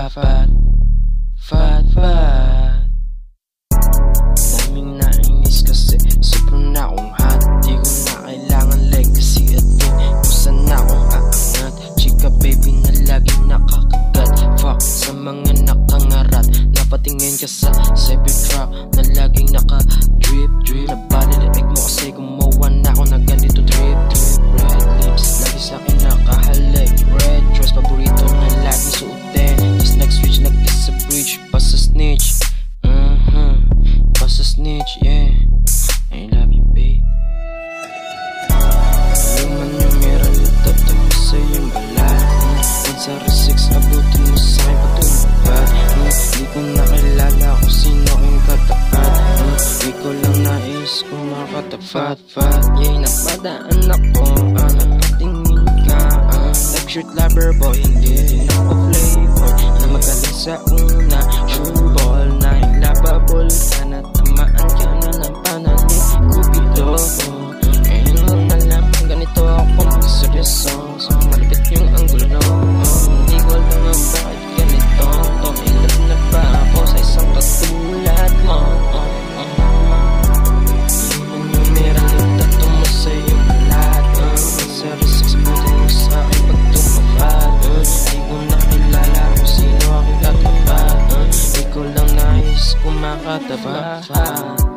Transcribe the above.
fat, fat, fat. Daming nainis kasi sobrang na akong hot. Di ko na kailangan legacy at din kung saan na akong aangat. Chika baby na laging nakakagat. Fuck sa mga nakangarat. Napatingin ka sa Cybertruck na laging naka-drip, drip. Nabalilig mo kasi gumawa na ako na ganito drip, drip. Red lips, lagi sa'kin nakahalik. Red dress, paborito na lagi suotin. Tas nag-switch, nag-kiss sa bridge, pa sa snitch. Pa sa snitch, yeah. I love you, babe. Yung man yung meron, itato mo sa yung balat. Sa R6, abutin mo sa'kin patulad. Di ko nakilala kung sino aking katapat. Di ko lang nais kung makatapat. Yeah, napadaan ako, nakatingin ka. Nag-shoot lover boy, hindi din ako playboy. Na magaling sa una, sure ball na ilababol ka. Na tamaan ka na ng panalig, Cupido. Ngayon lang nalaman ganito ako magseryoso. So malapit yung anggulo. Hindi ko lang ang bakit ganito. Ilap na ba ako sa isang katulad mo? Yung meron itato mo sa iyong lahat. Sa R6, butin mo sa akin pag tumabad. Di ko nakilala kung sino aking katapat. Di ko lang nais kung makatapat.